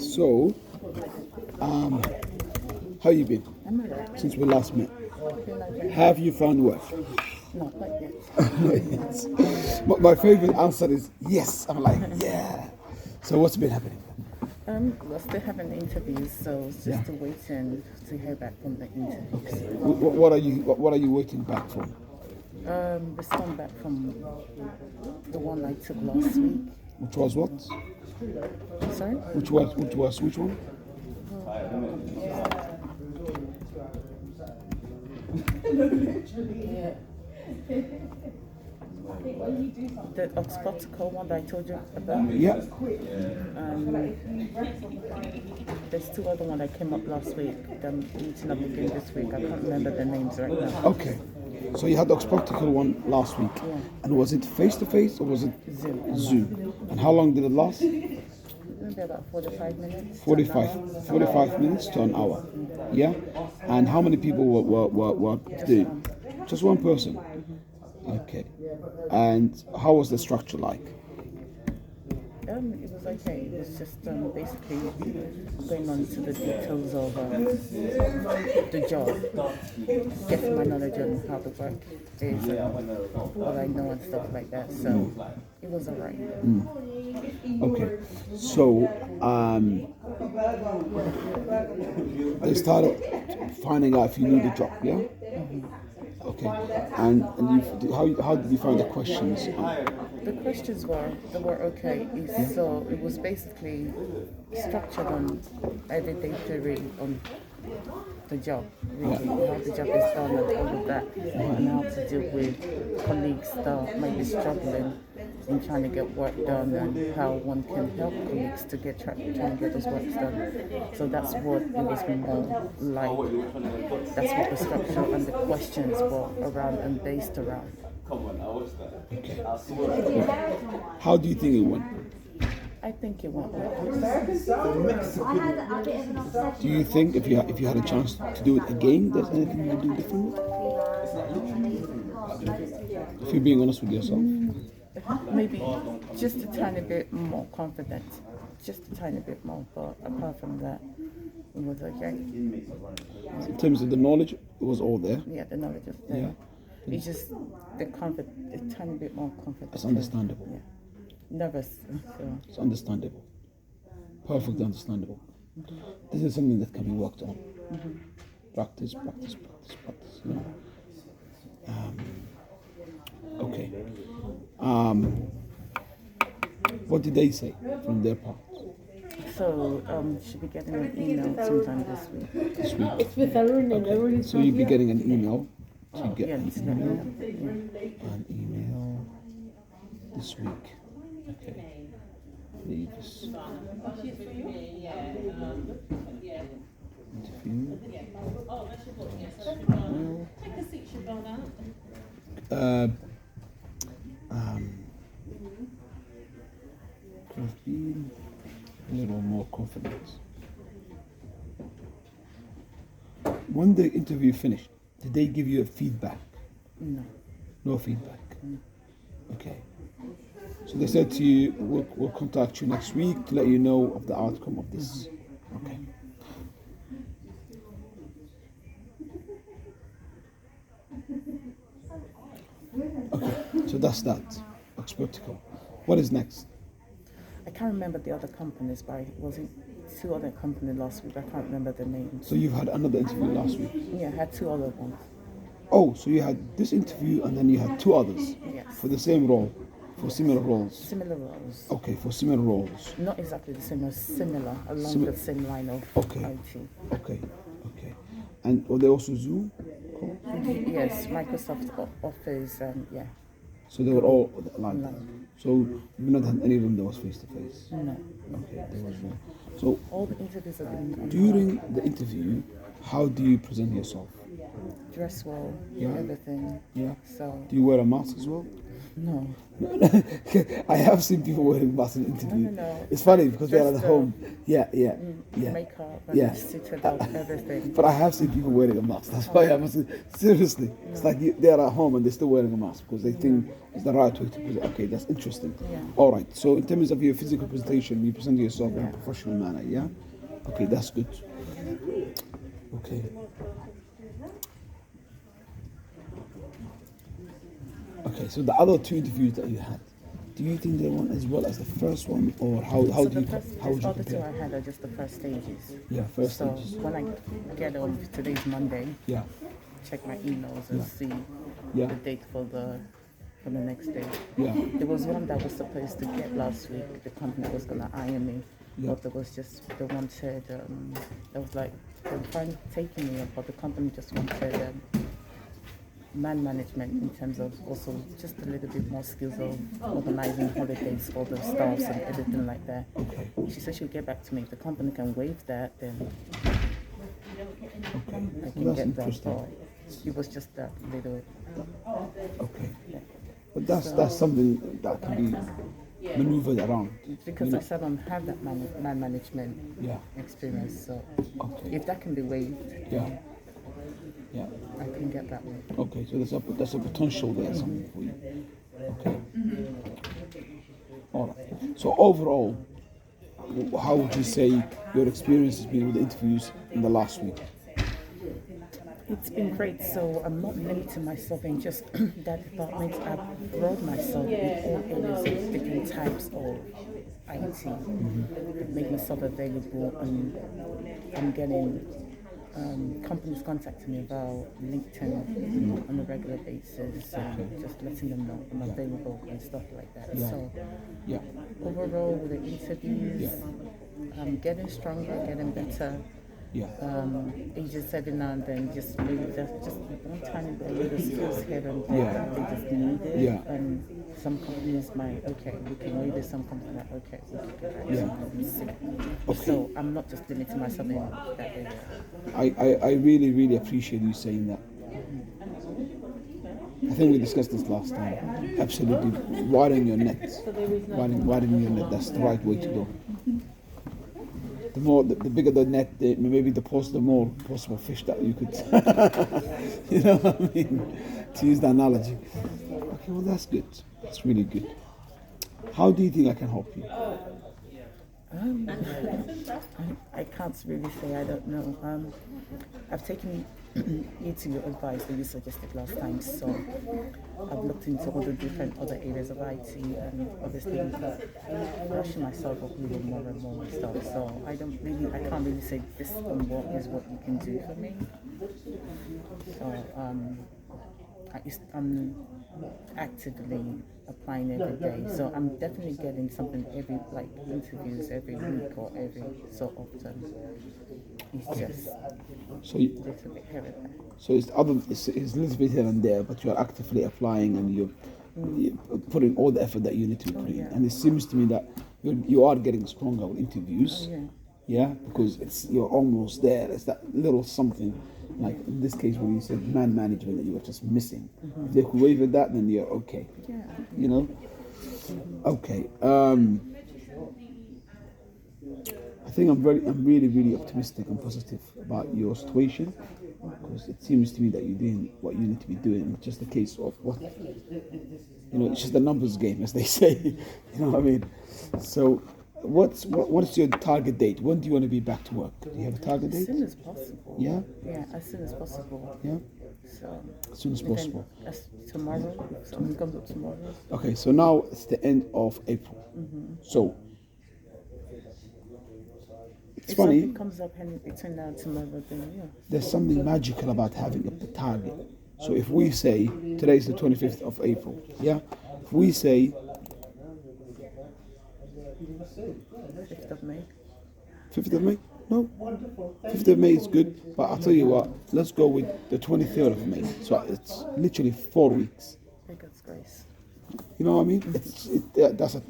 So, how you been I'm alright. since we last met? Okay. Have you found work? Not quite yet. Yes. But my favorite answer is yes. I'm like, yeah. So what's been happening? We're still having interviews, so it's just waiting to hear back from the interviews. What are you waiting back from? Respond back from the one I took last week. Which was what? Sorry? Which one? The Oxbotical one that I told you about. Yeah. There's two other ones that came up last week. They're meeting up again this week. I can't remember their names right now. Okay. So you had the spectacle one last week. Yeah. And was it face to face or was it Zoom. Zoom? And how long did it last? Maybe about 45 minutes. 45 minutes to an hour. Yeah. And how many people were there? Just one person. Okay. And how was the structure like? It was okay. It was just basically going on to the details of the job, getting my knowledge on how the work is, what I know and stuff like that. So it was alright. Okay. So they started finding out if you knew the job, yeah? Okay. And how did you find the questions? The questions were okay. So it was basically structured on everything theory on the job, really, how the job is done and all of that, and how to deal with colleagues that might be struggling in trying to get work done, and how one can help colleagues to trying to get those works done. So that's what it was more like. That's what the structure and the questions were around and based around. Okay. How do you think it went? I think it went well. Do you think if you had a chance to do it again, there's anything you would do differently? If you're being honest with yourself. Maybe just a tiny bit more confident. Just a tiny bit more, but apart from that, it was okay. In terms of the knowledge, it was all there. Yeah, the knowledge is there. Yeah. It's just the comfort, a tiny bit more confident. It's understandable. Yeah. Nervous. So. It's understandable. Perfectly understandable. This is something that can be worked on. Practice. You know. Okay. What did they say from their part? So should be getting an email sometime this week. This week. It's with Arun and Arun. So you'll be getting an email to get Yeah, an it's not email. yeah. An email this week. Okay. Leaves. Interview. Could have been a little more confidence. When the interview finished, did they give you a feedback? No. No feedback. Okay. So they said to you, we'll contact you next week to let you know of the outcome of this. Okay. Okay. So that's that. Spectacle. What is next? I can't remember the other companies, but it wasn't two other companies last week. I can't remember the names. So you've had another interview last week. Yeah, I had two other ones. Oh, so you had this interview and then you had two others Yes. for the same role, for similar roles. Similar roles. Okay, for similar roles. Not exactly the same, but similar, along Simi- the same line of Okay. IT. Okay. And were they also Zoom? Yes, Microsoft Office, yeah. So they were all like that. Online. So you've not had any of them that was face to face. No. Okay, there was one. So All the interviews have been online. during the interview, how do you present yourself? Dress well, Yeah. everything. Yeah. So Do you wear a mask as well? No. I have seen people wearing masks in interview. No. It's funny because they're Just at home. Yeah. Makeup and Yeah. citadel, everything. But I have seen people wearing a mask. That's why I must seriously. It's like they're at home and they're still wearing a mask because they think it's the right way to present. Okay, that's interesting. Yeah. All right. So in terms of your physical presentation, you present yourself in a professional manner. Yeah. Okay, that's good. Okay. Okay. So the other two interviews that you had, do you think they went as well as the first one, or how So do you how would you other two I compare? had are just the first stages. Yeah, first So stages. when I get on, today's Monday, Yeah. check my emails and see Yeah. the date for the next day. Yeah. There was one that was supposed to get last week. The company was gonna hire me, Yeah. but there was just they wanted. It was like they were trying taking me, but the company just wanted man management in terms of also just a little bit more skills of organizing holidays for the staffs and everything like that. Okay. She said she'll get back to me. If the company can waive that, then Okay. I Well, can that's get that. interesting. But it was just that little. Okay. Yeah. But that's something that can be maneuvered around. Because I said I don't have that man management Yeah. experience, so Okay. if that can be waived, Yeah. Yeah. I can get that one. Okay. So there's a potential there something for you. Okay. All right. So overall, how would you say your experience has been with the interviews in the last week? It's been great, so I'm not limiting myself in just that department. I've broadened myself in all areas of different types of IT, make myself available, and I'm getting companies contacting me about LinkedIn on a regular basis, and just letting them know I'm available and stuff like that. Yeah. So Yeah. overall, with the interviews, I'm getting stronger, getting better. Yeah. It's just every now and then, just maybe just one tiny bit of little skills here and there Yeah. that they just need it. Yeah. And some companies might, okay, we can wait. Some companies might, okay, we can get back to you and see. So I'm not just limiting myself in that area. I really, really appreciate you saying that. I think we discussed this last time. Absolutely. Widen your net. Widen your net. That's the right way to go. The bigger the net, maybe the more possible fish that you could, you know what I mean, to use the analogy. Okay, well that's good. That's really good. How do you think I can help you? I can't really say, I don't know. I've taken you to your advice that you suggested last time, so I've looked into all the different other areas of IT, and obviously brushing myself up a little more and more and stuff. So I can't really say this and what is what you can do for me. So I'm actively applying every day. So I'm definitely getting something interviews every week or every so often. It's just So a little bit here and there. So it's a little bit here and there, but you are actively applying and you're putting all the effort that you need to put in. And it seems to me that you are getting stronger with interviews. Yeah, because you're almost there. It's that little something, like in this case when you said man management that you were just missing. If they could waive that, then you're okay. Yeah. You know? Okay. I think I'm really, really optimistic and positive about your situation, because it seems to me that you're doing what you need to be doing. It's just a case of it's just a numbers game, as they say. You know what I mean? So, what's your target date? When do you want to be back to work? Do you have a target As date? soon as possible. Yeah. Yeah, as soon as possible. Yeah. So As soon as possible. Tomorrow, if something comes up tomorrow. Okay, so now it's the end of April. So it's If funny. something comes up between now and tomorrow, then yeah. There's something magical about having a target. So if we say today is the 25th of April, yeah. If we say 5th of May. 5th of May, no. 5th of May is good, but I'll tell you what. Let's go with the 23rd of May. So it's literally 4 weeks. By God's grace. You know what I mean? That's a